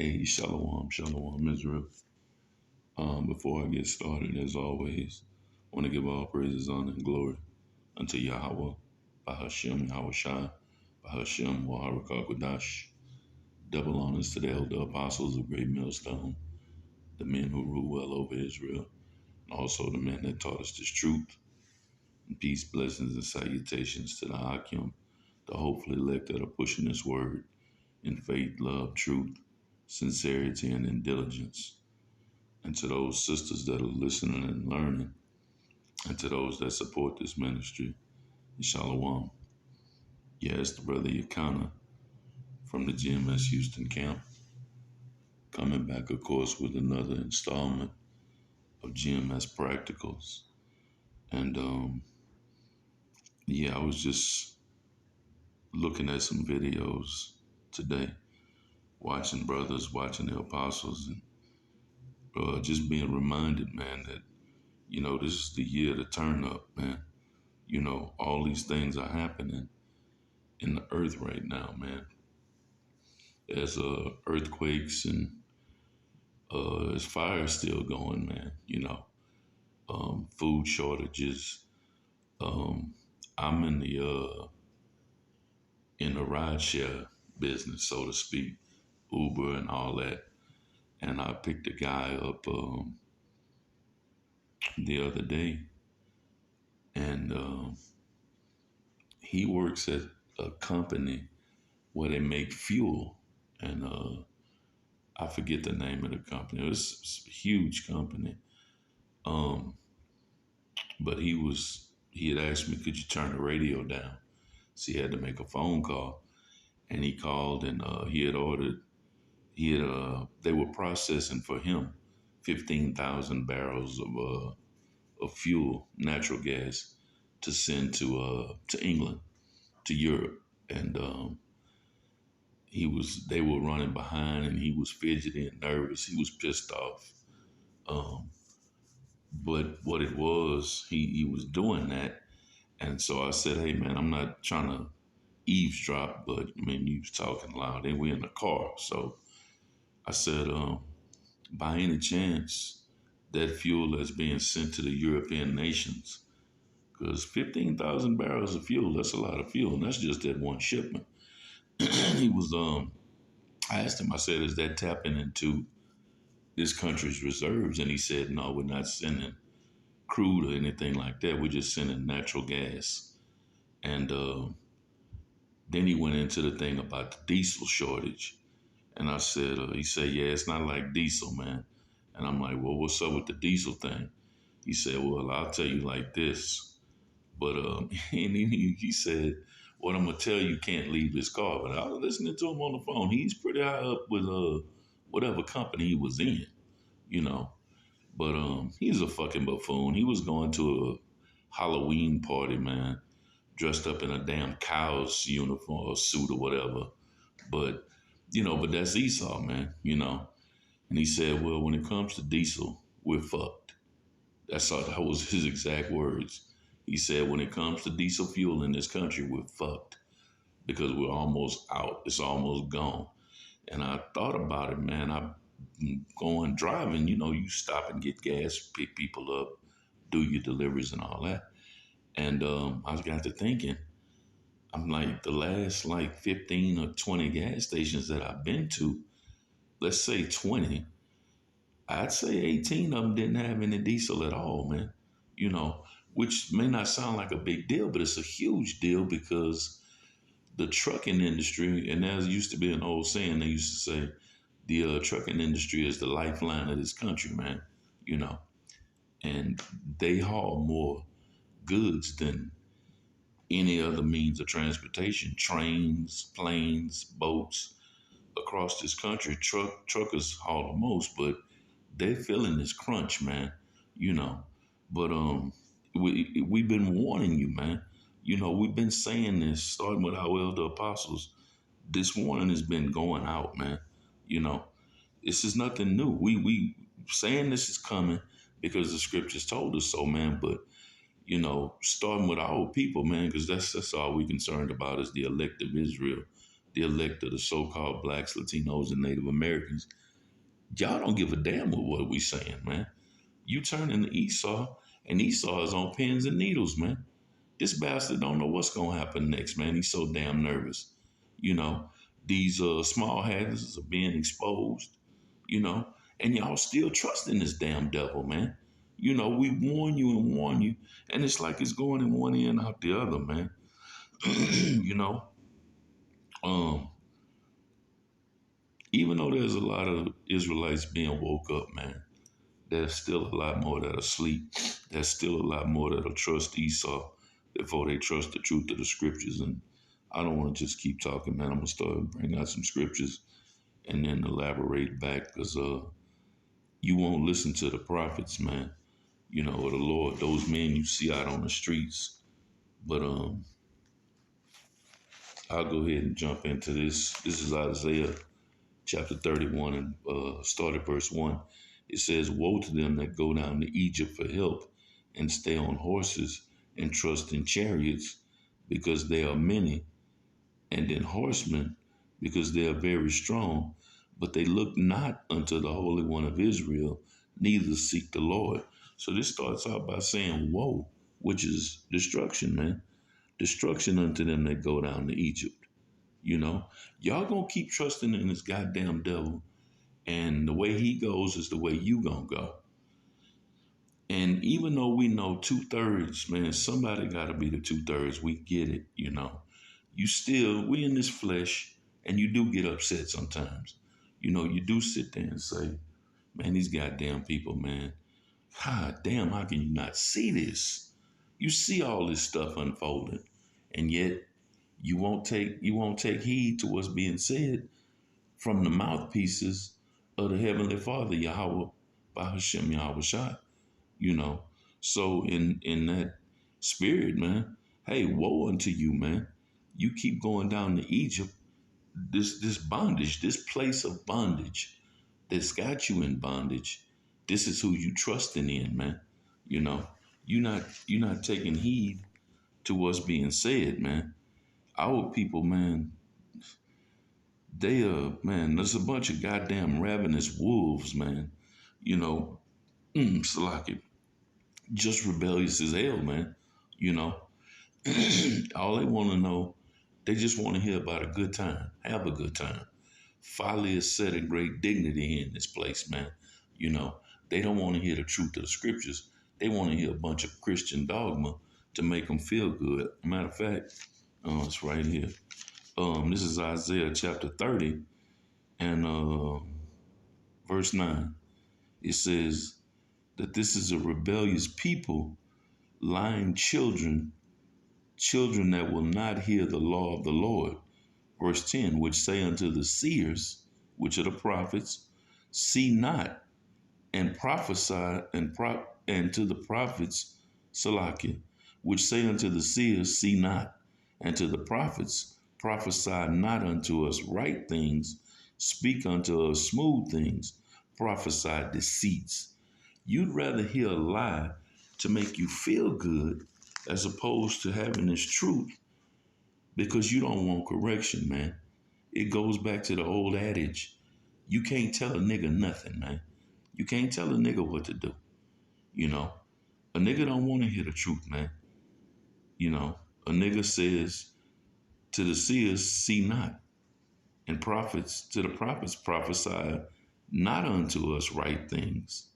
Hey, shalom, shalom, Israel. Before I get started, as always, I want to give all praises, honor, and glory unto YAHAWAH, Bahashem, Yahushai, Bahashem, Waharakakadash. Double honors to the elder apostles of Great Millstone, the men who rule well over Israel, and also the men that taught us this truth. And peace, blessings, and salutations to the Hakim, the hopefully elect that are pushing this word in faith, love, truth, sincerity, and in diligence. And to those sisters that are listening and learning, and to those that support this ministry, Shalom. Yeah, it's the brother Yakana from the GMS Houston camp, coming back, of course, with another installment of GMS Practicals. And yeah, I was just looking at some videos today, watching brothers, watching the apostles, and just being reminded, man, that, this is the year to turn up, man. All these things are happening in the earth right now, man. There's earthquakes and there's fire still going, man. Food shortages. I'm in the rideshare business, so to speak, Uber and all that. And I picked a guy up the other day, and he works at a company where they make fuel, and I forget the name of the company. It's a huge company. But he had asked me, could you turn the radio down? So he had to make a phone call, and he called, and they were processing for him 15,000 barrels of fuel, natural gas, to send to England, to Europe. And they were running behind, and he was fidgety and nervous. He was pissed off. But what it was, he was doing that. And so I said, hey, man, I'm not trying to eavesdrop, but I mean, you was talking loud and we're in the car. So I said, by any chance, that fuel that's being sent to the European nations, because 15,000 barrels of fuel, that's a lot of fuel. And that's just that one shipment. he was, I asked him, I said, is that tapping into this country's reserves? And he said, no, we're not sending crude or anything like that. We're just sending natural gas. And then he went into the thing about the diesel shortage. And I said, he said, yeah, it's not like diesel, man. And I'm like, well, what's up with the diesel thing? He said, well, I'll tell you like this. But and he said, what I'm going to tell you can't leave this car. But I was listening to him on the phone. He's pretty high up with whatever company he was in, you know. But he's a fucking buffoon. He was going to a Halloween party, man, dressed up in a damn cow's uniform or suit or whatever. But, but that's Esau, man, And he said, well, when it comes to diesel, we're fucked. That was his exact words. He said, when it comes to diesel fuel in this country, we're fucked because we're almost out. It's almost gone. And I thought about it, man. I'm going driving, you stop and get gas, pick people up, do your deliveries and all that. And I got to thinking, I'm like, the last 15 or 20 gas stations that I've been to, let's say 20, I'd say 18 of them didn't have any diesel at all, man. Which may not sound like a big deal, but it's a huge deal because the trucking industry, and there used to be an old saying, they used to say, the trucking industry is the lifeline of this country, man, and they haul more goods than any other means of transportation, trains, planes, boats across this country. Truckers haul the most, but they're feeling this crunch, man, But we've been warning you, man. We've been saying this, starting with our elder apostles. This warning has been going out, man. This is nothing new. We saying this is coming because the scriptures told us so, man. But starting with our people, man, because that's all we concerned about is the elect of Israel, the elect of the so-called blacks, Latinos, and Native Americans. Y'all don't give a damn with what we saying, man. You turn into Esau, and Esau is on pins and needles, man. This bastard don't know what's gonna happen next, man. He's so damn nervous. You know, these small hazards are being exposed, you know, and y'all still trusting this damn devil, man. You know, we warn you, and it's like it's going in one ear and out the other, man. you know, um, even though there's a lot of Israelites being woke up, man, there's still a lot more that are asleep. There's still a lot more that'll trust Esau before they trust the truth of the scriptures. And I don't want to just keep talking, man. I'm gonna start bringing out some scriptures and then elaborate back, because you won't listen to the prophets, man. You know, or the Lord, those men you see out on the streets. But I'll go ahead and jump into this. This is Isaiah chapter 31 and start at verse 1. It says, "Woe to them that go down to Egypt for help and stay on horses and trust in chariots, because they are many, and in horsemen, because they are very strong, but they look not unto the Holy One of Israel, neither seek the Lord." So this starts out by saying, woe, which is destruction, man. Destruction unto them that go down to Egypt. You know, y'all gonna keep trusting in this goddamn devil, and the way he goes is the way you gonna go. And even though we know 2/3, man, somebody gotta be the 2/3. We get it, you know. We in this flesh, and you do get upset sometimes. You know, you do sit there and say, man, these goddamn people, man, God damn, how can you not see this? You see all this stuff unfolding, and yet you won't take heed to what's being said from the mouthpieces of the Heavenly Father, YAHAWAH, by Hashem Yahweh Shai, you know. So in that spirit, man, hey, woe unto you, man. You keep going down to Egypt, this bondage, this place of bondage that's got you in bondage. This is who you trusting in, man. You know, you're not taking heed to what's being said, man. Our people, man, man, there's a bunch of goddamn ravenous wolves, man. You know, Salaki, just rebellious as hell, man. You know, all they want to know, they just want to hear about a good time, have a good time. Folly is set in great dignity in this place, man. You know, they don't want to hear the truth of the scriptures. They want to hear a bunch of Christian dogma to make them feel good. Matter of fact, it's right here. This is Isaiah chapter 30 and verse 9. It says that this is a rebellious people, lying children that will not hear the law of the Lord. Verse 10, which say unto the seers, which are the prophets, see not, and prophesy, and to the prophets, Salakia, which say unto the seers, see not, and to the prophets, prophesy not unto us right things, speak unto us smooth things, prophesy deceits. You'd rather hear a lie to make you feel good as opposed to having this truth, because you don't want correction, man. It goes back to the old adage, you can't tell a nigga nothing, man. You can't tell a nigga what to do. You know, a nigga don't want to hear the truth, man. You know, a nigga says to the seers, see not, and to the prophets prophesy not unto us right things.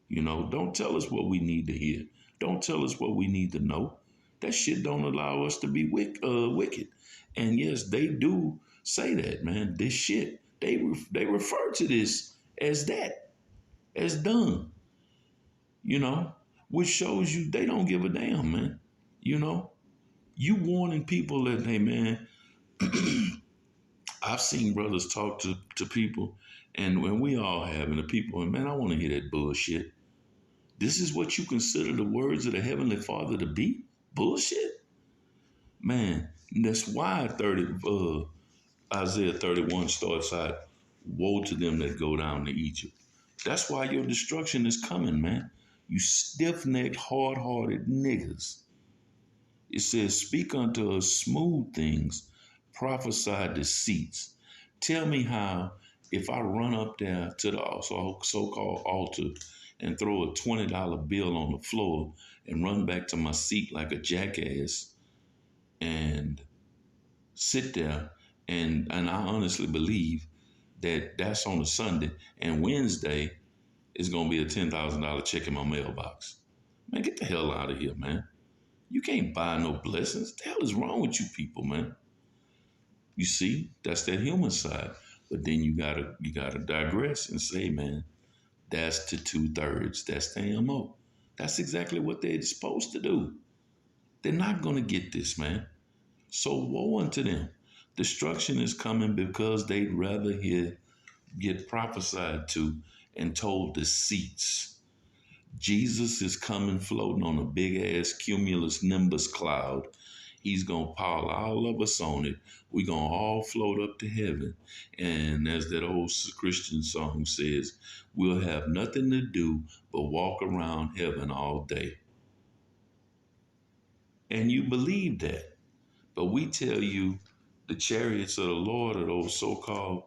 You know, don't tell us what we need to hear. Don't tell us what we need to know. That shit don't allow us to be wicked. And yes, they do say that, man. This shit, they refer to this as that, as dumb, you know, which shows you they don't give a damn, man. You know, you warning people that, hey, man, I've seen brothers talk to people, and when we all have, and the people, and man, I want to hear that bullshit. This is what you consider the words of the Heavenly Father to be? Bullshit? Man, that's why Isaiah 31 starts out, woe to them that go down to Egypt. That's why your destruction is coming, man. You stiff-necked, hard-hearted niggas. It says, speak unto us smooth things, Prophesy deceits. Tell me how, if I run up there to the so-called altar and throw a $20 bill on the floor and run back to my seat like a jackass and sit there, and I honestly believe that that's on a Sunday, and Wednesday is going to be a $10,000 check in my mailbox. Man, get the hell out of here, man. You can't buy no blessings. What the hell is wrong with you people, man? You see, that's that human side. But then you gotta digress and say, man, that's the 2/3. That's the MO. That's exactly what they're supposed to do. They're not gonna get this, man. So woe unto them. Destruction is coming because they'd rather get prophesied to and told deceits. Jesus is coming floating on a big ass cumulus nimbus cloud. He's going to pile all of us on it. We're going to all float up to heaven. And as that old Christian song says, we'll have nothing to do but walk around heaven all day. And you believe that. But we tell you the chariots of the Lord are those so-called,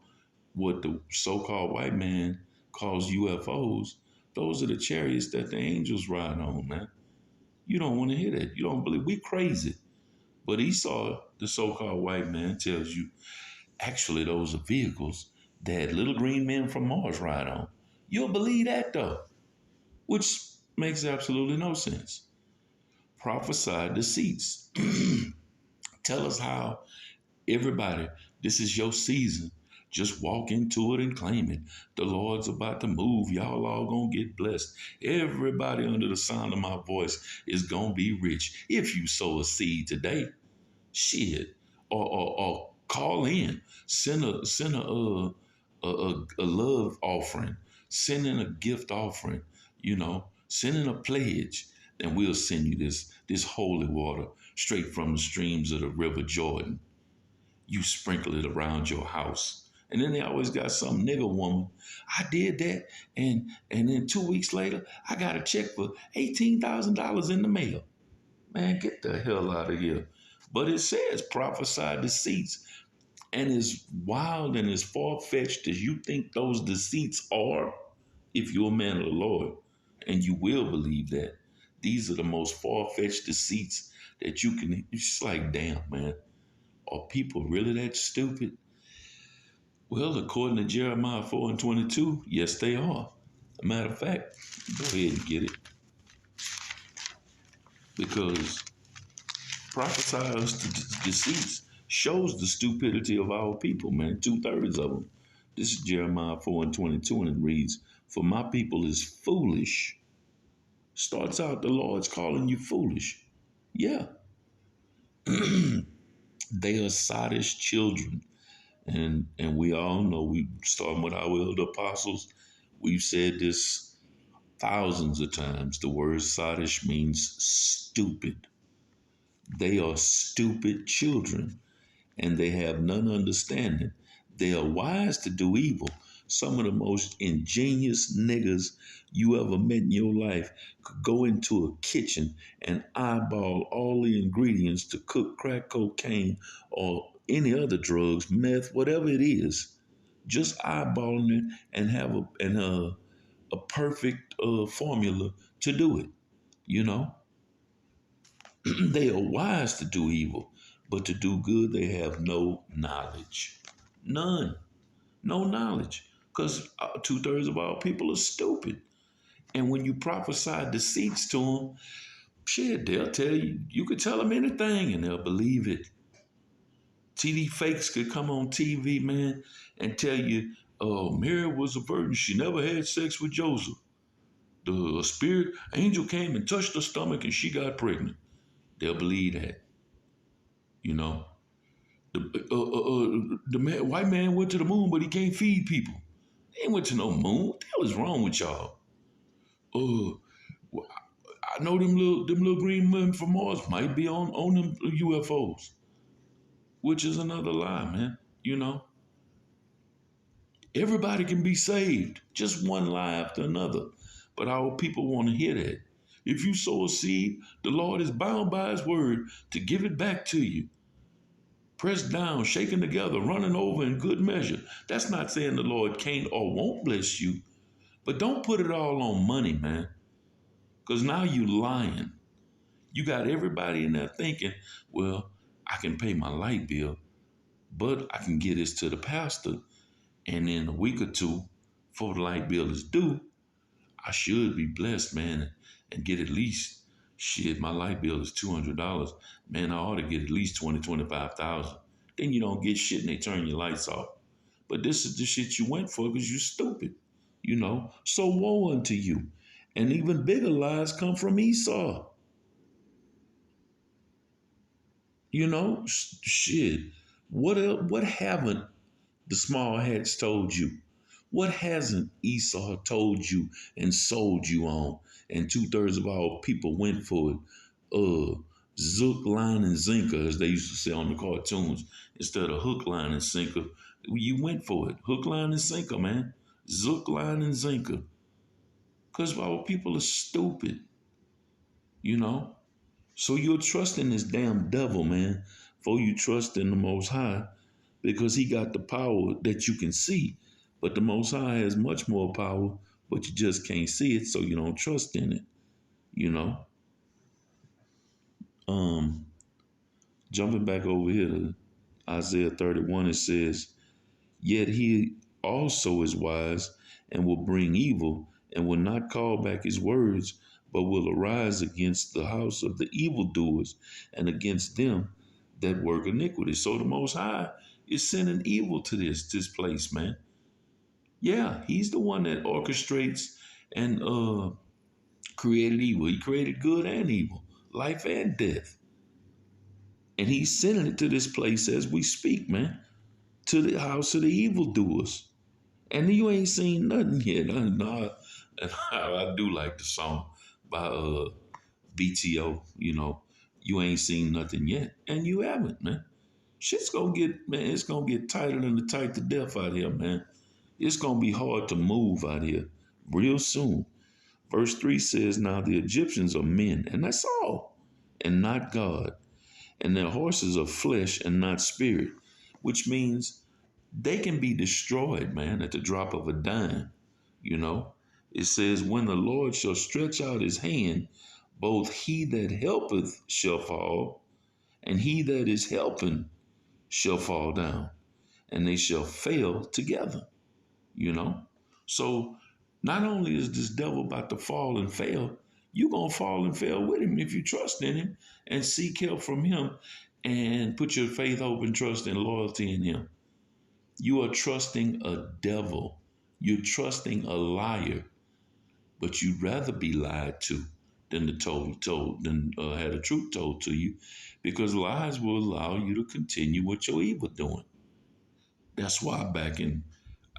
what the so-called white man calls UFOs. Those are the chariots that the angels ride on, man. You don't want to hear that. You don't believe. We crazy. But Esau, the so-called white man, tells you, actually, those are vehicles that little green men from Mars ride on. You'll believe that, though, which makes absolutely no sense. Prophesy deceits. Tell us how, everybody, this is your season. Just walk into it and claim it. The Lord's about to move. Y'all all gonna get blessed. Everybody under the sound of my voice is gonna be rich. If you sow a seed today, shit, or call in, send a love offering, send in a gift offering, send in a pledge, and we'll send you this holy water straight from the streams of the River Jordan. You sprinkle it around your house. And then they always got some nigger woman. I did that, and then 2 weeks later, I got a check for $18,000 in the mail. Man, get the hell out of here. But it says prophesy deceits. And as wild and as far-fetched as you think those deceits are, if you're a man of the Lord, and you will believe that, these are the most far-fetched deceits that you can. It's just like, damn, man. Are people really that stupid? Well, according to Jeremiah 4:22, yes, they are. A matter of fact, go ahead and get it. Because prophesy us to deceits shows the stupidity of our people, man. 2/3 of them. This is Jeremiah 4:22, and it reads, "For my people is foolish." Starts out, the Lord's calling you foolish. Yeah. They are sottish children. And we all know, we starting with our elder apostles, we've said this thousands of times. The word sottish means stupid. They are stupid children, and they have none understanding. They are wise to do evil. Some of the most ingenious niggas you ever met in your life could go into a kitchen and eyeball all the ingredients to cook crack cocaine or any other drugs, meth, whatever it is. Just eyeballing it and have a perfect formula to do it. You know, they are wise to do evil, but to do good they have no knowledge, none. No knowledge, because 2/3 of our people are stupid. And when you prophesy deceits to them, shit, they'll tell you. You could tell them anything, and they'll believe it. TD fakes could come on TV, man, and tell you, "Oh, Mary was a virgin. She never had sex with Joseph. The spirit angel came and touched her stomach, and she got pregnant." They'll believe that, you know. The white man went to the moon, but he can't feed people. He ain't went to no moon. What the hell is wrong with y'all? Well, I know them little green men from Mars might be on them UFOs, which is another lie, man. You know, everybody can be saved, just one lie after another. But our people want to hear that. If you sow a seed, the Lord is bound by his word to give it back to you. pressed down, shaken together, running over in good measure. That's not saying the Lord can't or won't bless you, but don't put it all on money, man, because now you lying. You got everybody in there thinking, well, I can pay my light bill, but I can get this to the pastor, and in a week or two, before the light bill is due, I should be blessed, man, and get at least, shit, my light bill is $200. Man, I ought to get at least 25,000. Then you don't get shit and they turn your lights off. But this is the shit you went for because you're stupid, you know? So woe unto you. And even bigger lies come from Esau. You know, shit. What else, what haven't the small hats told you? What hasn't Esau told you and sold you on? And 2/3 of our people went for it. Zook, line, and zinker, as they used to say on the cartoons, instead of hook, line, and sinker. You went for it. Hook, line, and sinker, man. Zook, line, and zinker. Because our people are stupid, you know? So you'll trust in this damn devil, man, before you trust in the Most High, because he got the power that you can see. But the Most High has much more power, but you just can't see it, so you don't trust in it, you know? Um, Jumping back over here to Isaiah 31, it says, yet he also is wise and will bring evil and will not call back his words, but will arise against the house of the evildoers and against them that work iniquity. So the Most High is sending evil to this place, man. Yeah, he's the one that orchestrates and created evil. He created good and evil, life and death. And he's sending it to this place as we speak, man, to the house of the evildoers. And you ain't seen nothing yet. No, I do like the song by BTO, you know, you ain't seen nothing yet. And you haven't, man. Shit's gonna get, man, it's gonna get tighter than the tight to death out here, man. It's gonna be hard to move out here real soon. Verse 3 says, now the Egyptians are men, and that's all, and not God. And their horses are flesh and not spirit, which means they can be destroyed, man, at the drop of a dime. You know, it says, when the Lord shall stretch out his hand, both he that helpeth shall fall, and he that is helping shall fall down, and they shall fail together, you know. So not only is this devil about to fall and fail, you're going to fall and fail with him if you trust in him and seek help from him and put your faith, hope, and trust and loyalty in him. You are trusting a devil. You're trusting a liar, but you'd rather be lied to than had the truth told to you, because lies will allow you to continue what you're evil doing. That's why back in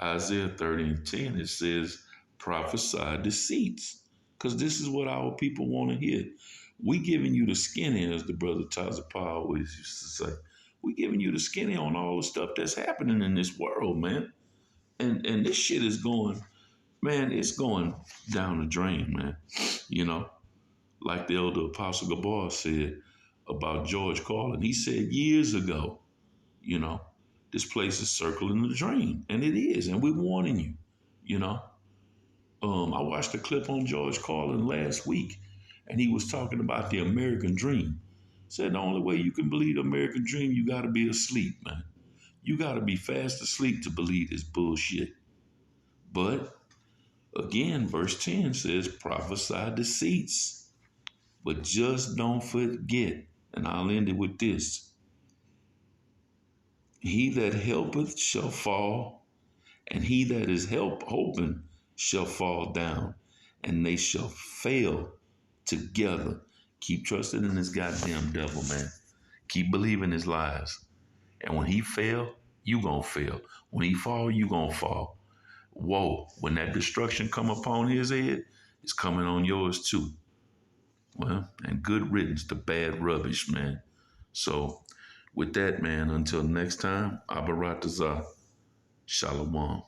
Isaiah 30 and 10, it says, prophesy deceits, because this is what our people want to hear. We giving you the skinny, as the brother Taza always used to say. We giving you the skinny on all the stuff that's happening in this world, man. And this shit is going, man, it's going down the drain, man. You know, like the elder Apostle Gabar said about George Carlin. He said years ago, you know, this place is circling the drain, and it is, and we're warning you, you know. I watched a clip on George Carlin last week, and he was talking about the American dream. Said the only way you can believe the American dream, you got to be asleep, man. You got to be fast asleep to believe this bullshit. But again, verse 10 says, prophesy deceits, but just don't forget. And I'll end it with this. He that helpeth shall fall, and he that is hoping shall fall down, and they shall fail together. Keep trusting in this goddamn devil, man. Keep believing his lies. And when he fail, you gonna fail. When he fall, you gonna fall. Whoa, when that destruction come upon his head, it's coming on yours too. Well, and good riddance to bad rubbish, man. So with that, man, until next time, Abaratazah. Shalom.